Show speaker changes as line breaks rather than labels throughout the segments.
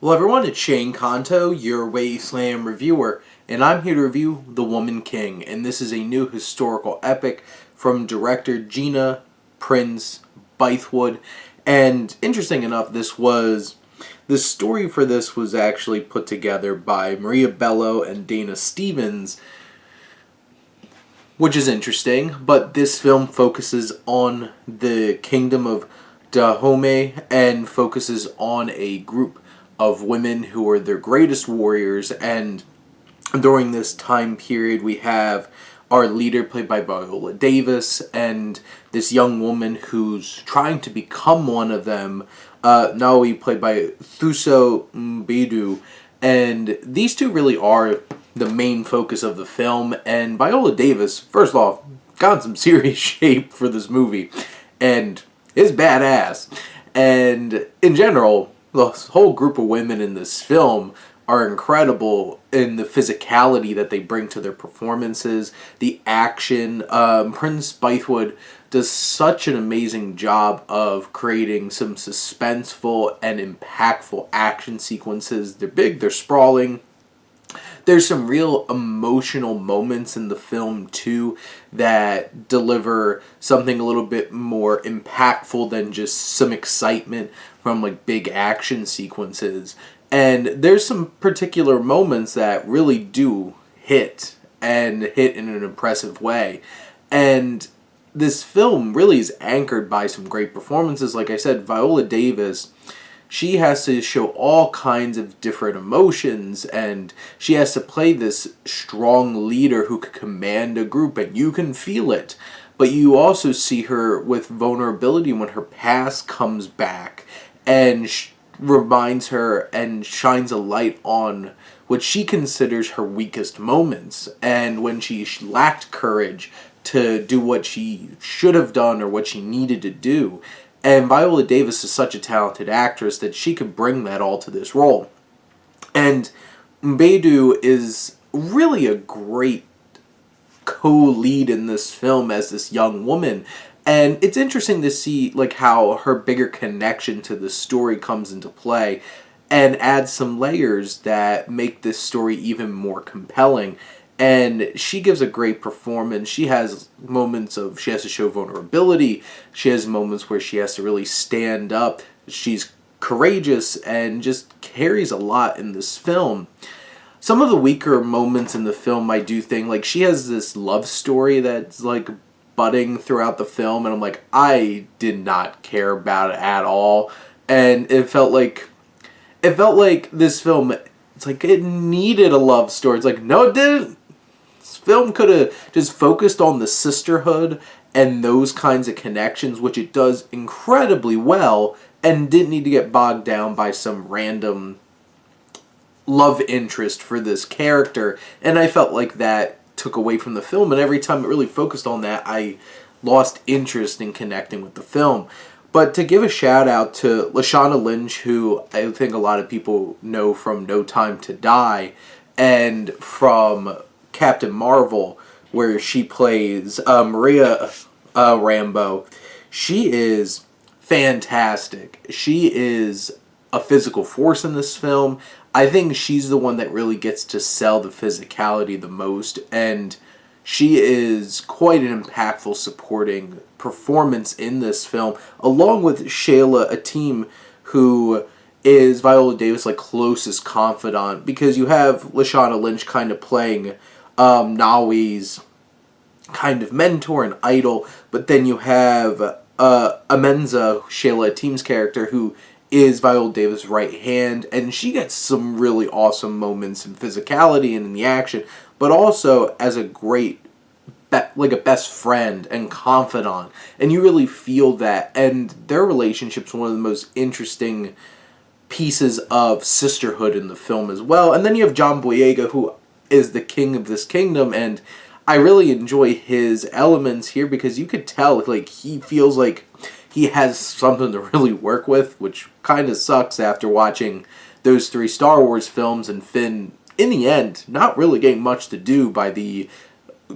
Hello everyone, it's Shane Kanto, your Wasteland reviewer, and I'm here to review The Woman King, and this is a new historical epic from director Gina Prince Bythewood. And interesting enough, the story for this was actually put together by Maria Bello and Dana Stevens, which is interesting, but this film focuses on the Kingdom of Dahomey and focuses on a group of women who are their greatest warriors. And during this time period, we have our leader, played by Viola Davis, and this young woman who's trying to become one of them, Naoi, played by Thuso Mbedu. And these two really are the main focus of the film. And Viola Davis, first off, got in some serious shape for this movie, and is badass. And in general, the whole group of women in this film are incredible in the physicality that they bring to their performances, the action. Prince Bythewood does such an amazing job of creating some suspenseful and impactful action sequences. They're big, they're sprawling. There's some real emotional moments in the film, too, that deliver something a little bit more impactful than just some excitement from, like, big action sequences. And there's some particular moments that really do hit, and hit in an impressive way. And this film really is anchored by some great performances. Like I said, Viola Davis, she has to show all kinds of different emotions, and she has to play this strong leader who can command a group, and you can feel it. But you also see her with vulnerability when her past comes back and reminds her and shines a light on what she considers her weakest moments, and when she lacked courage to do what she should have done or what she needed to do. And Viola Davis is such a talented actress that she could bring that all to this role. And Mbedu is really a great co-lead in this film as this young woman. And it's interesting to see like how her bigger connection to the story comes into play and adds some layers that make this story even more compelling. And she gives a great performance. She has moments of, she has to show vulnerability. She has moments where she has to really stand up. She's courageous and just carries a lot in this film. Some of the weaker moments in the film, I do think, like, she has this love story that's, like, budding throughout the film. And I'm like, I did not care about it at all. And it felt like this film, it's like it needed a love story. It's like, no, it didn't. Film could have just focused on the sisterhood and those kinds of connections, which it does incredibly well, and didn't need to get bogged down by some random love interest for this character. And I felt like that took away from the film, and every time it really focused on that, I lost interest in connecting with the film. But to give a shout out to Lashana Lynch, who I think a lot of people know from No Time to Die and from Captain Marvel, where she plays Maria Rambeau. She is fantastic. She is a physical force in this film. I think she's the one that really gets to sell the physicality the most, and she is quite an impactful supporting performance in this film, along with Shayla Atim, who is Viola Davis' like closest confidant, because you have Lashana Lynch kind of playing Naoi's kind of mentor and idol, but then you have Amenza, Shayla Atim's character, who is Viola Davis' right hand, and she gets some really awesome moments in physicality and in the action, but also as a great like a best friend and confidant, and you really feel that. And their relationship's one of the most interesting pieces of sisterhood in the film as well. And then you have John Boyega, who is the king of this kingdom, and I really enjoy his elements here because you could tell like he feels like he has something to really work with, which kind of sucks after watching those 3 Star Wars films and Finn, in the end, not really getting much to do by the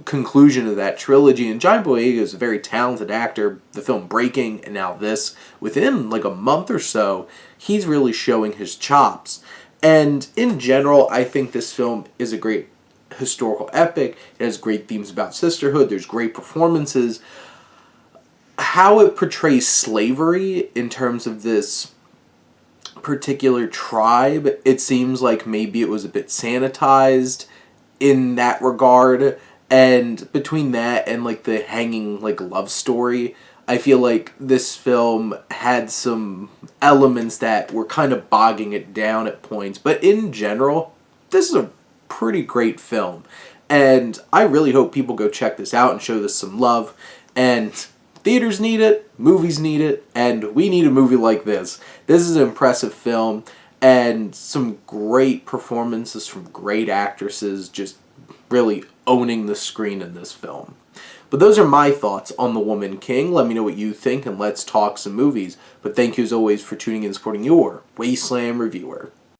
conclusion of that trilogy. And John Boyega is a very talented actor. The film Breaking and now this, within like a month or so, he's really showing his chops. And in general, I think this film is a great historical epic. It has great themes about sisterhood. There's great performances. How it portrays slavery in terms of this particular tribe, it seems like maybe it was a bit sanitized in that regard. And between that and like the hanging like love story, I feel like this film had some elements that were kind of bogging it down at points. But in general, this is a pretty great film. And I really hope people go check this out and show this some love. And theaters need it, movies need it, and we need a movie like this. This is an impressive film and some great performances from great actresses just really owning the screen in this film. But those are my thoughts on The Woman King. Let me know what you think and let's talk some movies. But thank you as always for tuning in and supporting your Wasteland reviewer.